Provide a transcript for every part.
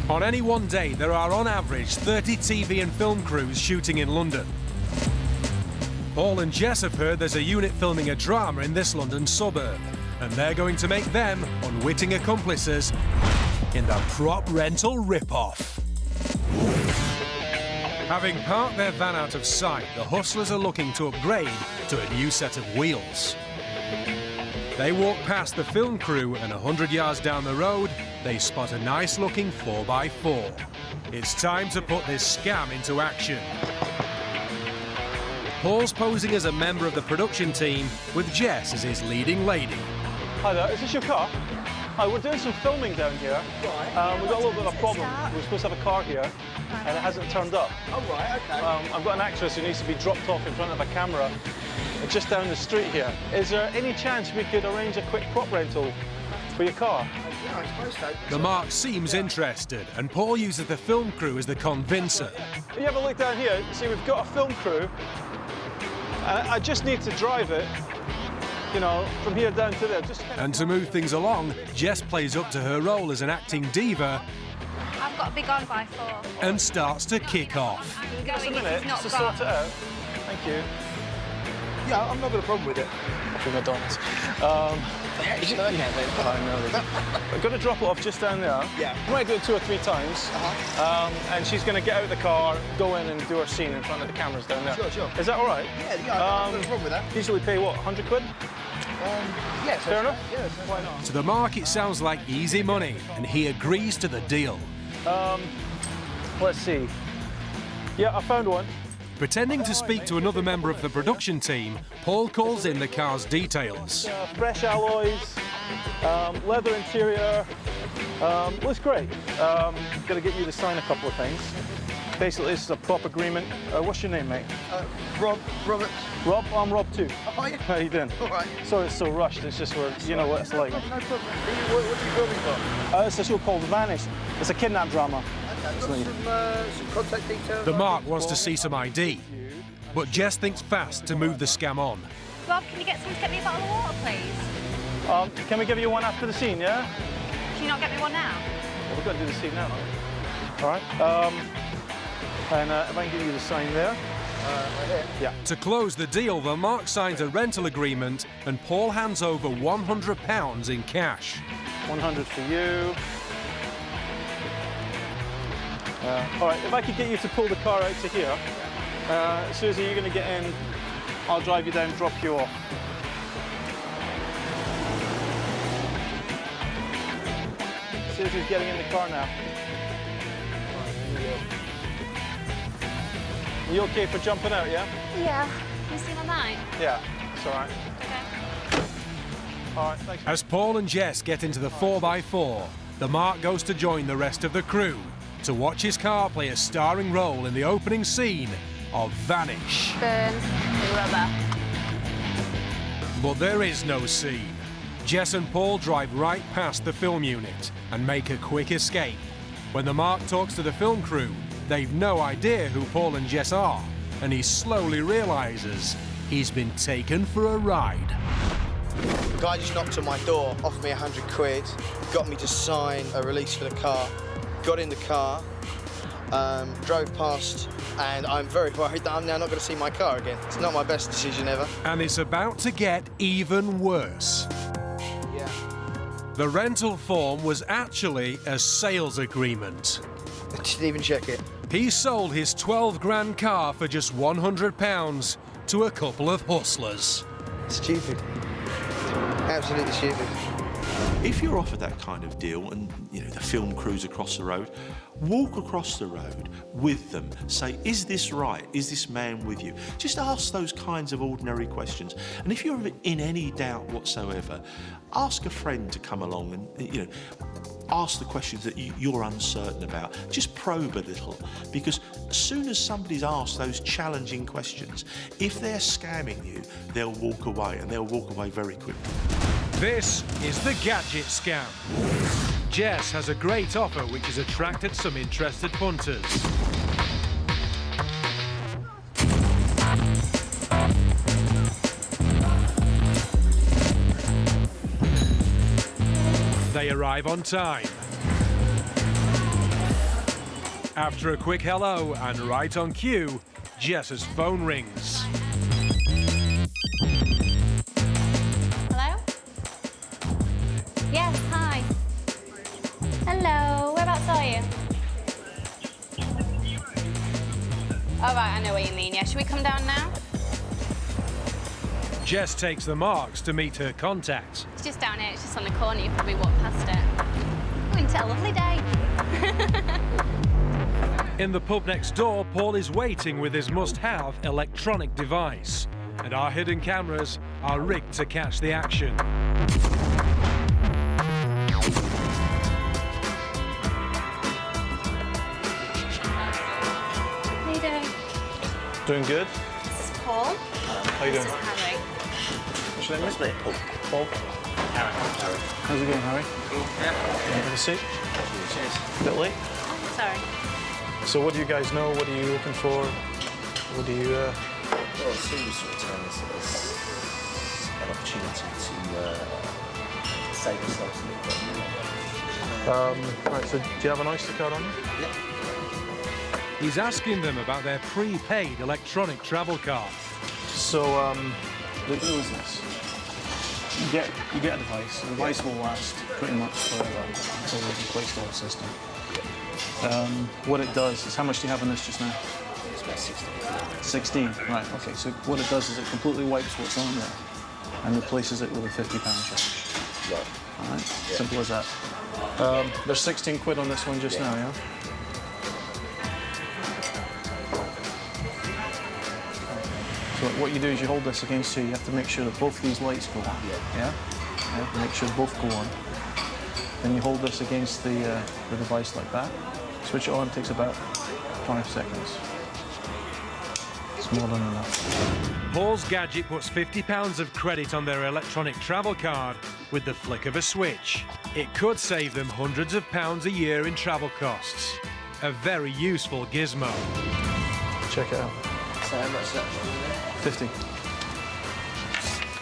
On any one day, there are on average 30 TV and film crews shooting in London. Paul and Jess have heard there's a unit filming a drama in this London suburb, and they're going to make them unwitting accomplices in the prop rental rip-off. Having parked their van out of sight, the hustlers are looking to upgrade to a new set of wheels. They walk past the film crew and 100 yards down the road, they spot a nice-looking 4x4. It's time to put this scam into action. Paul's posing as a member of the production team, with Jess as his leading lady. Hi there, is this your car? Hi, we're doing some filming down here. Right. We've got a little bit of a problem. We're supposed to have a car here, and it hasn't turned up. Oh, right, OK. I've got an actress who needs to be dropped off in front of a camera just down the street here. Is there any chance we could arrange a quick prop rental for your car? Yeah, I suppose so. The Mark seems interested, and Paul uses the film crew as the convincer. If you have a look down here, see we've got a film crew, and I just need to drive it, you know, from here down to there. And to move things along, Jess plays up to her role as an acting diva. I've got a big on-by-4. And starts to kick off. Just a minute, just to sort it out. Thank you. Yeah, I'm not got a problem with it. Happy McDonald's. I'm going to drop it off just down there. Yeah. I might do it 2 or 3 times. And she's going to get out of the car, go in and do her scene in front of the cameras down there. Sure, sure. Is that all right? Yeah, I've got a problem with that. Usually pay, what, 100 quid? Yes. Fair enough? Yes, why not? To the Mark, it sounds like easy money, and he agrees to the deal. Let's see. Yeah, I found one. Pretending to speak to another member of the production team, Paul calls in the car's details. Fresh alloys, leather interior, looks great. Got to get you to sign a couple of things. Basically, this is a prop agreement. What's your name, mate? Robert. Rob? I'm Rob too. Oh, yeah. How you doing? All right. Sorry it's so rushed, it's just where, you know what it's like. No problem. What are you filming for? It's a show called Vanish. It's a kidnap drama. Okay, some contact details. The Mark wants to see some ID, but Jess thinks fast to move the scam on. Rob, can you get someone to get me a bottle of water, please? Can we give you one after the scene, yeah? Can you not get me one now? Well, we've got to do the scene now. All right. And if I can give you the sign there. Right here. Yeah. To close the deal, the Mark signs a rental agreement and Paul hands over £100 in cash. 100 for you. All right, if I could get you to pull the car out to here. Susie, you're going to get in. I'll drive you down, drop you off. Susie's getting in the car now. Are you okay for jumping out, yeah? Yeah. Can you see my night? Yeah, it's all right. Okay. All right, thanks. As Paul and Jess get into the 4x4, the Mark goes to join the rest of the crew to watch his car play a starring role in the opening scene of Vanish. Burn rubber. But there is no scene. Jess and Paul drive right past the film unit and make a quick escape. When the Mark talks to the film crew, they've no idea who Paul and Jess are, and he slowly realises he's been taken for a ride. The guy just knocked on my door, offered me 100 quid, got me to sign a release for the car, got in the car, drove past, and I'm very worried that I'm now not going to see my car again. It's not my best decision ever. And it's about to get even worse. Yeah. The rental form was actually a sales agreement. I didn't even check it. He sold his 12 grand car for just £100 to a couple of hustlers. Stupid. Absolutely stupid. If you're offered that kind of deal and, you know, the film crews across the road, walk across the road with them. Say, is this right? Is this man with you? Just ask those kinds of ordinary questions. And if you're in any doubt whatsoever, ask a friend to come along and, you know, ask the questions that you're uncertain about. Just probe a little, because as soon as somebody's asked those challenging questions, if they're scamming you, they'll walk away, and they'll walk away very quickly. This is the gadget scam. Jess has a great offer which has attracted some interested punters. They arrive on time. After a quick hello and right on cue, Jess's phone rings. Hello? Yes, hi. Hello, whereabouts are you? Oh, right, I know what you mean. Yeah, should we come down now? Jess takes the marks to meet her contact. It's just down here, it's just on the corner, you probably walk past it. Oh, into a lovely day. In the pub next door, Paul is waiting with his must-have electronic device, and our hidden cameras are rigged to catch the action. How you doing? Doing good. This is Paul. How you doing? This is Harry. What's your name, mate? Paul. Harry. How's it going, Harry? Yeah. Have a seat. Cheers. A bit late. Oh, sorry. So what do you guys know? What are you looking for? What do you... Well, it seems sort of turn this as an opportunity to save ourselves a little bit. Right, so do you have an Oyster card on you? Yeah. He's asking them about their prepaid electronic travel card. So, the deal is this. You get a device. The device will last pretty much forever until we replace the whole system. What it does is, how much do you have in this just now? It's about 16. 16, right, okay. So what it does is it completely wipes what's on there and replaces it with a £50 charge. Right. All right, simple as that. There's 16 quid on this one just now, yeah? So what you do is you hold this against here. You have to make sure that both these lights go on. Yeah? Yeah? Make sure both go on. Then you hold this against the device like that. Switch it on, takes about 5 seconds. It's more than enough. Paul's gadget puts £50 of credit on their electronic travel card with the flick of a switch. It could save them hundreds of pounds a year in travel costs. A very useful gizmo. Check it out. So how much is that? 50.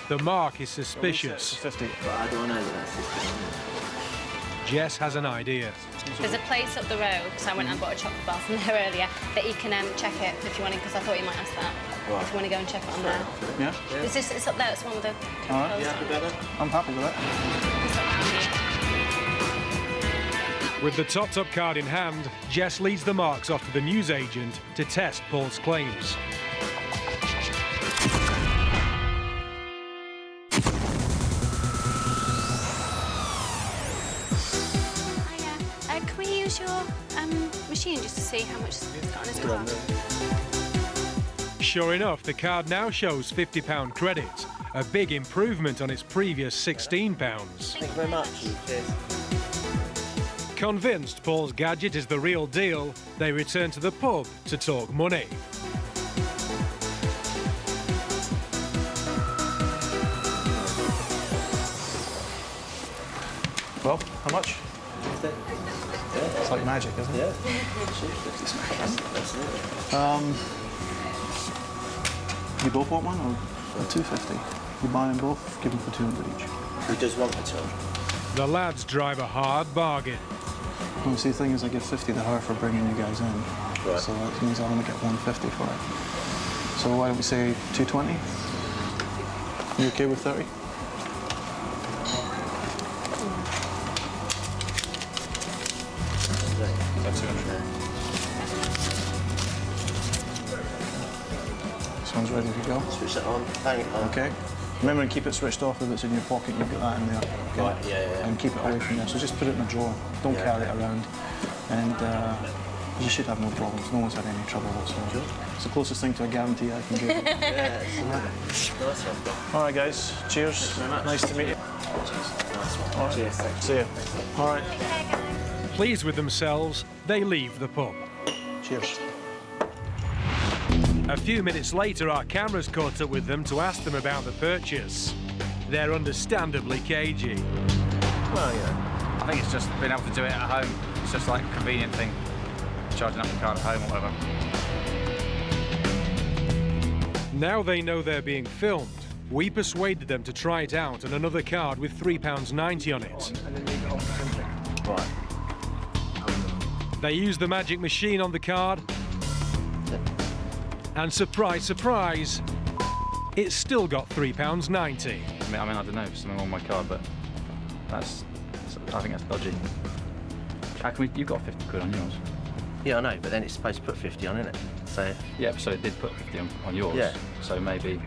The mark is suspicious. 50. But I don't know that that's 50. Jess has an idea. There's a place up the road, because I went and bought a chocolate bar from there earlier, that you can check it if you want to, because I thought you might ask that. Right. If you want to go and check it on there. Yeah? It's up there, it's the one with the... All right. You happy about that? I'm happy with that. It's up With the top card in hand, Jess leads the marks off to the newsagent to test Paul's claims. Can we use your machine just to see how much it's got on his card? Sure enough, the card now shows £50 credit, a big improvement on its previous £16. Thank you very much. Cheers. Convinced Paul's gadget is the real deal, they return to the pub to talk money. Well, how much? It's like magic, isn't it? Yeah. Absolutely. You both want one or 250? You buy them both, give them for 200 each. Who does one for 200? The lads drive a hard bargain. Well, see, the thing is, I give 50 to her for bringing you guys in. Right. So that means I only get 150 for it. So why don't we say 220? You okay with 30? That's 200. This one's ready to go. Switch that on. Hang it on. Okay. Remember to keep it switched off if it's in your pocket. You've got that in there. Okay? Right, yeah. And keep it away from there. So just put it in a drawer. Don't carry it around. And you should have no problems. No one's had any trouble whatsoever. It's the closest thing to a guarantee I can give you. Yeah, it's nice one. All right, guys. Cheers. very much. Nice to meet you. Nice one. All right. Cheers, thank you. See you. All right. Pleased with themselves, they leave the pub. Cheers. A few minutes later, our cameras caught up with them to ask them about the purchase. They're understandably cagey. Well, yeah. I think it's just being able to do it at home. It's just like a convenient thing. Charging up the card at home or whatever. Now they know they're being filmed, we persuaded them to try it out on another card with £3.90 on it. Right. They use the magic machine on the card. And surprise, surprise, it's still got £3.90. I mean, I don't know, something on my card, but I think that's dodgy. How can you've got 50 quid on yours. Yeah, I know, but then it's supposed to put 50 on, isn't it? So. Yeah, so it did put 50 on yours. Yeah. So maybe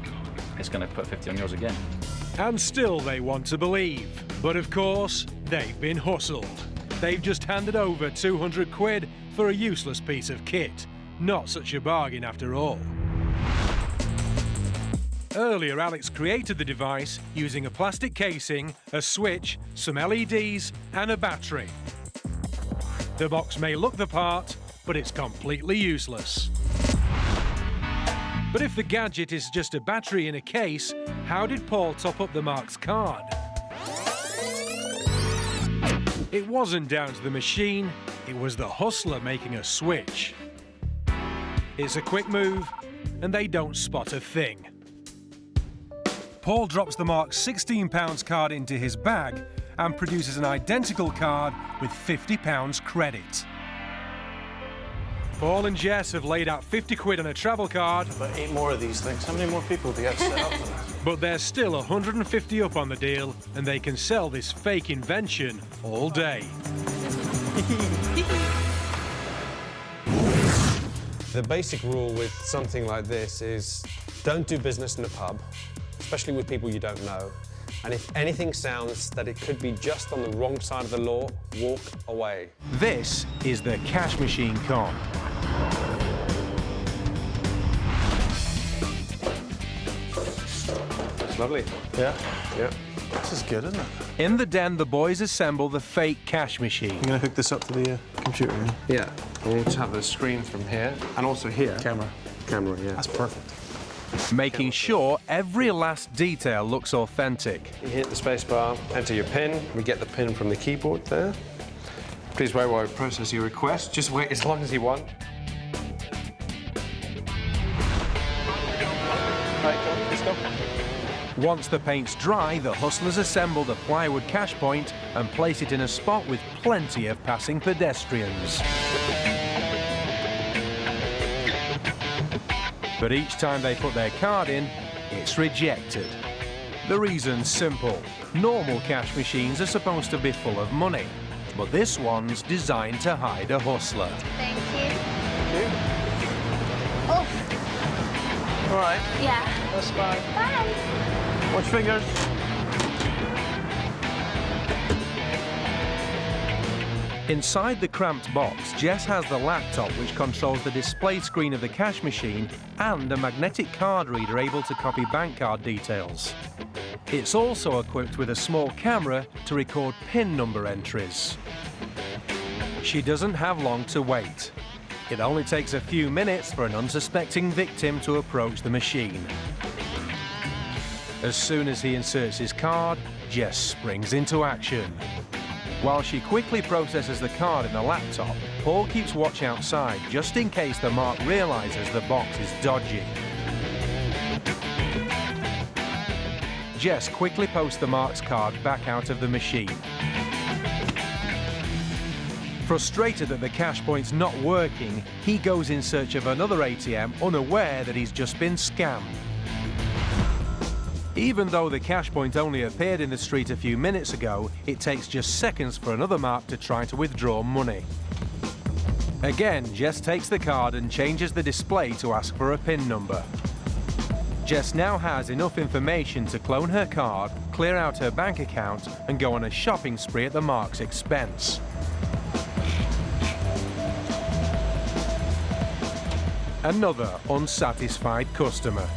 it's going to put 50 on yours again. And still they want to believe. But of course, they've been hustled. They've just handed over 200 quid for a useless piece of kit. Not such a bargain after all. Earlier, Alex created the device using a plastic casing, a switch, some LEDs and a battery. The box may look the part, but it's completely useless. But if the gadget is just a battery in a case, how did Paul top up the Mark's card? It wasn't down to the machine, it was the hustler making a switch. It's a quick move, and they don't spot a thing. Paul drops the Mark's £16 card into his bag and produces an identical card with £50 credit. Paul and Jess have laid out 50 quid on a travel card. But 8 more of these things. How many more people do you get set up for that? But there's still 150 up on the deal, and they can sell this fake invention all day. The basic rule with something like this is don't do business in a pub, especially with people you don't know. And if anything sounds that it could be just on the wrong side of the law, walk away. This is the cash machine con. It's lovely. Yeah? Yeah. This is good, isn't it? In the den, the boys assemble the fake cash machine. I'm going to hook this up to the computer, yeah? Yeah. And we'll just have the screen from here and also here. Camera. Camera, yeah. That's perfect. Making sure every last detail looks authentic. You hit the space bar, enter your PIN. We get the PIN from the keyboard there. Please wait while I process your request. Just wait as long as you want. Right, go, let's go. Once the paint's dry, the hustlers assemble the plywood cash point and place it in a spot with plenty of passing pedestrians. But each time they put their card in, it's rejected. The reason's simple. Normal cash machines are supposed to be full of money, but this one's designed to hide a hustler. Thank you. Thank you. Oh, All right. yeah. That's fine. Bye. Watch fingers. Inside the cramped box, Jess has the laptop which controls the display screen of the cash machine and a magnetic card reader able to copy bank card details. It's also equipped with a small camera to record PIN number entries. She doesn't have long to wait. It only takes a few minutes for an unsuspecting victim to approach the machine. As soon as he inserts his card, Jess springs into action. While she quickly processes the card in the laptop, Paul keeps watch outside just in case the Mark realises the box is dodgy. Jess quickly posts the Mark's card back out of the machine. Frustrated that the cash point's not working, he goes in search of another ATM, unaware that he's just been scammed. Even though the cash point only appeared in the street a few minutes ago, it takes just seconds for another Mark to try to withdraw money. Again, Jess takes the card and changes the display to ask for a PIN number. Jess now has enough information to clone her card, clear out her bank account, and go on a shopping spree at the Mark's expense. Another unsatisfied customer.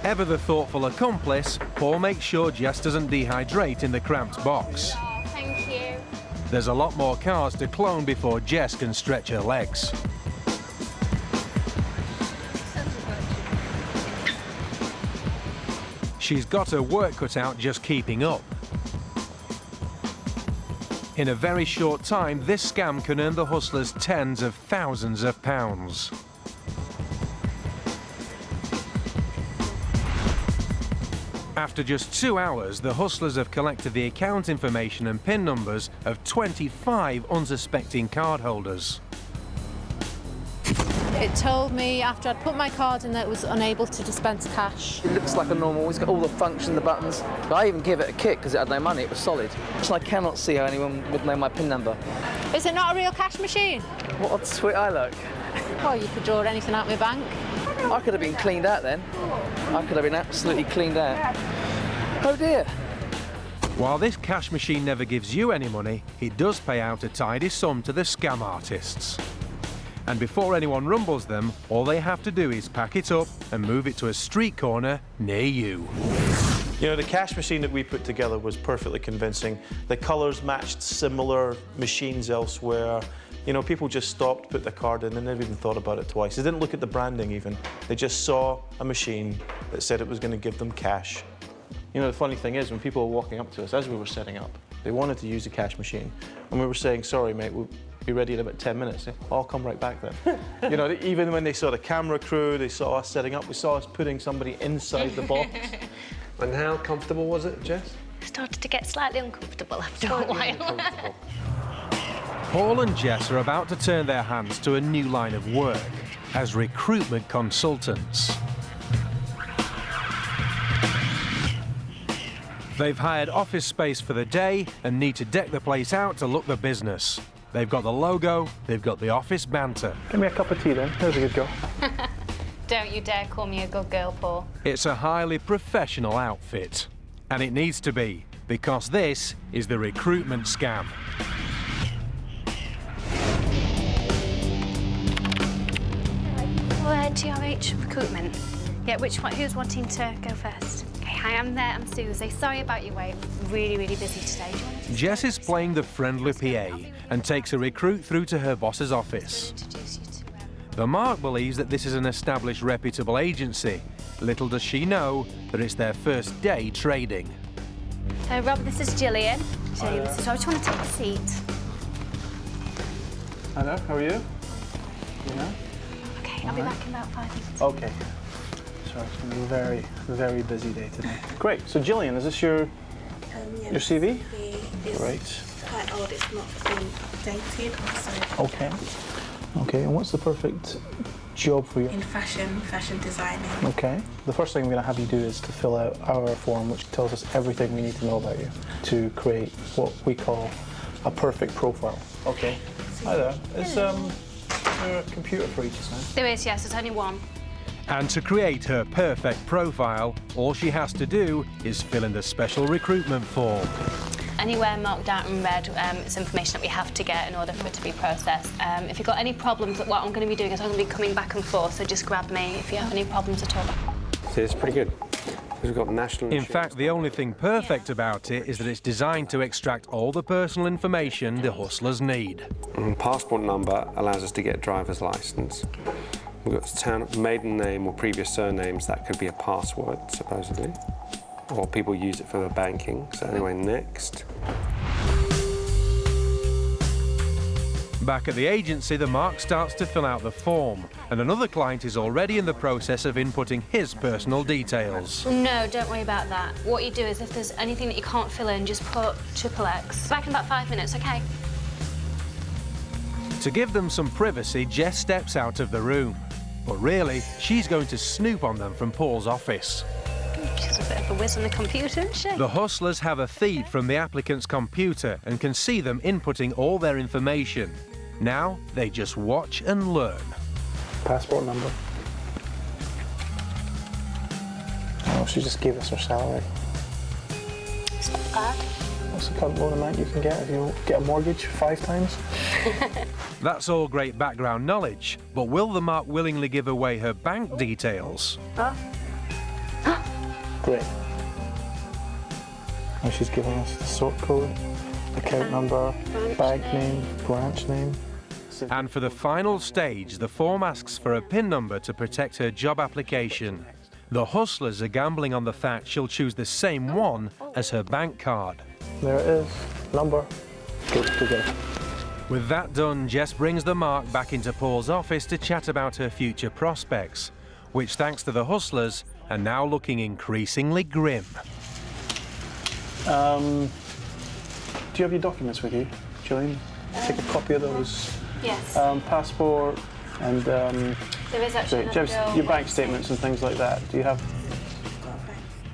Ever the thoughtful accomplice, Paul makes sure Jess doesn't dehydrate in the cramped box. Oh, thank you. There's a lot more cars to clone before Jess can stretch her legs. She's got her work cut out just keeping up. In a very short time, this scam can earn the hustlers tens of thousands of pounds. After just 2 hours, the hustlers have collected the account information and PIN numbers of 25 unsuspecting cardholders. It told me after I'd put my card in that it was unable to dispense cash. It looks like a normal, it's got all the functions, the buttons. I even give it a kick because it had no money, it was solid. So I cannot see how anyone would know my PIN number. Is it not a real cash machine? What a sweet I look. Well, you could draw anything out of my bank. I could have been cleaned out then. I could have been absolutely cleaned out. Oh dear. While this cash machine never gives you any money, it does pay out a tidy sum to the scam artists. And before anyone rumbles them, all they have to do is pack it up and move it to a street corner near you. You know, the cash machine that we put together was perfectly convincing. The colours matched similar machines elsewhere. You know, people just stopped, put their card in, and never even thought about it twice. They didn't look at the branding even. They just saw a machine that said it was going to give them cash. You know, the funny thing is, when people were walking up to us as we were setting up, they wanted to use the cash machine, and we were saying, sorry, mate, we'll be ready in about 10 minutes. I'll come right back then. You know, even when they saw the camera crew, they saw us setting up, they saw us putting somebody inside the box. And how comfortable was it, Jess? Started to get slightly uncomfortable after a while. Paul and Jess are about to turn their hands to a new line of work as recruitment consultants. They've hired office space for the day and need to deck the place out to look the business. They've got the logo, they've got the office banter. Give me a cup of tea then, there's a good girl. Don't you dare call me a good girl, Paul. It's a highly professional outfit. And it needs to be, because this is the recruitment scam. GRH recruitment. Yeah, which one? Who's wanting to go first? Okay, hi, I'm there. I'm Susie. Sorry about your wait. Really, really busy today. Jess is playing the friendly PA and takes a recruit through to her boss's office. The Mark believes that this is an established, reputable agency. Little does she know that it's their first day trading. Rob, this is Gillian. Gillian, this is Rob. Do you want to take a seat? Hello, how are you? Yeah? Okay, I'll be back in about 5 minutes. Okay. Sorry, it's going to be a very, very busy day today. Great. So, Gillian, is this your CV? It's Right. quite old. It's not been updated. So Okay. Okay, and what's the perfect job for you? in fashion designing. Okay. The first thing I'm going to have you do is to fill out our form, which tells us everything we need to know about you to create what we call a perfect profile. Okay. Hi there. Is there a computer for you just now? There is, yes. There's only one. And to create her perfect profile, all she has to do is fill in the special recruitment form. Anywhere marked out in red, it's information that we have to get in order for it to be processed. If you've got any problems, what I'm going to be doing is I'm going to be coming back and forth, so just grab me if you have any problems at all. See, it's pretty good. We've got national In insurance. fact, the only thing perfect about it is that it's designed to extract all the personal information the hustlers need. Passport number allows us to get driver's license. We've got town, maiden name or previous surnames. That could be a password, supposedly. Or people use it for their banking. So anyway, next. Back at the agency, the Mark starts to fill out the form, and another client is already in the process of inputting his personal details. No, don't worry about that. What you do is if there's anything that you can't fill in, just put XXX. Back in about 5 minutes, okay? To give them some privacy, Jess steps out of the room. But really, she's going to snoop on them from Paul's office. She's a bit of a whiz on the computer, isn't she? The hustlers have a feed from the applicant's computer and can see them inputting all their information. Now, they just watch and learn. Passport number. Oh, she just gave us her salary. It's not bad. What's the current loan amount you can get if you get a mortgage 5 times? That's all great background knowledge, but will the Mark willingly give away her bank details? Great. And she's giving us the sort code, account number, bank name, branch name. And for the final stage, the form asks for a PIN number to protect her job application. The hustlers are gambling on the fact she'll choose the same one as her bank card. There it is. Number. Good to go. With that done, Jess brings the Mark back into Paul's office to chat about her future prospects, which, thanks to the hustlers, and now looking increasingly grim. Do you have your documents with you, Gillian? Take a copy of those. Yes. Passport and There is actually do you have your bank statements and things like that. Do you have?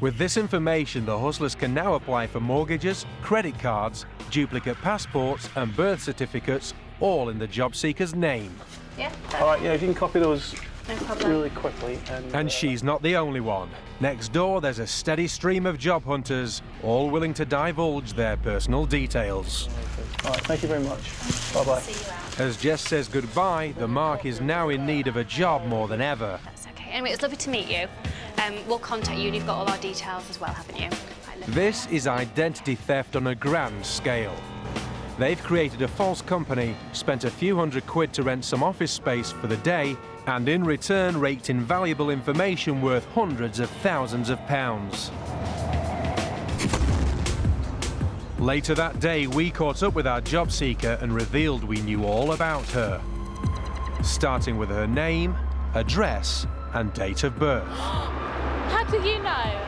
With this information, the hustlers can now apply for mortgages, credit cards, duplicate passports and birth certificates, all in the job seeker's name. Yeah. All right, yeah, if you can copy those No problem. really quickly. And she's not the only one. Next door, there's a steady stream of job hunters, all willing to divulge their personal details. All right, thank you very much. Bye-bye. See you out. As Jess says goodbye, the Mark is now in need of a job more than ever. That's okay. Anyway, it's lovely to meet you. We'll contact you and you've got all our details as well, haven't you? This is identity theft on a grand scale. They've created a false company, spent a few £100 to rent some office space for the day, and in return raked in valuable information worth hundreds of thousands of pounds. Later that day, we caught up with our job seeker and revealed we knew all about her. Starting with her name, address, and date of birth. How do you know?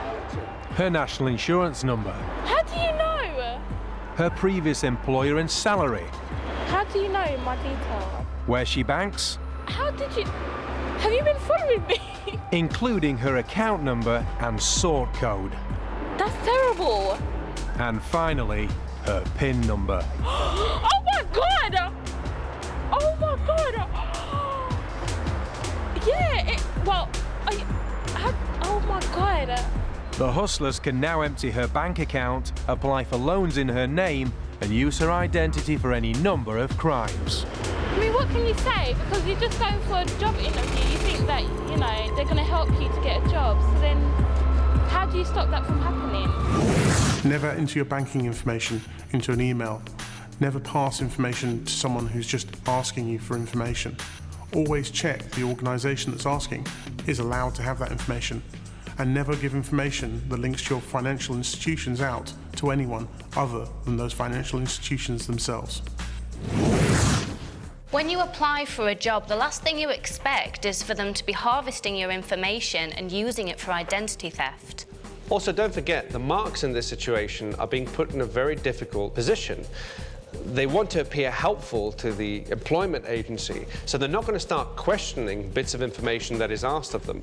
Her national insurance number. How do you know? Her previous employer and salary. How do you know my details? Where she banks. How did you... Have you been following me? Including her account number and sort code. That's terrible. And finally, her PIN number. Oh my God! Oh my God! Yeah, oh my God. The hustlers can now empty her bank account, apply for loans in her name, and use her identity for any number of crimes. I mean, what can you say? Because you're just going for a job interview, you think that, you know, they're going to help you to get a job. So then, how do you stop that from happening? Never enter your banking information into an email. Never pass information to someone who's just asking you for information. Always check the organisation that's asking is allowed to have that information. And never give information that links to your financial institutions out to anyone other than those financial institutions themselves. When you apply for a job, the last thing you expect is for them to be harvesting your information and using it for identity theft. Also, don't forget, the marks in this situation are being put in a very difficult position. They want to appear helpful to the employment agency, so they're not going to start questioning bits of information that is asked of them.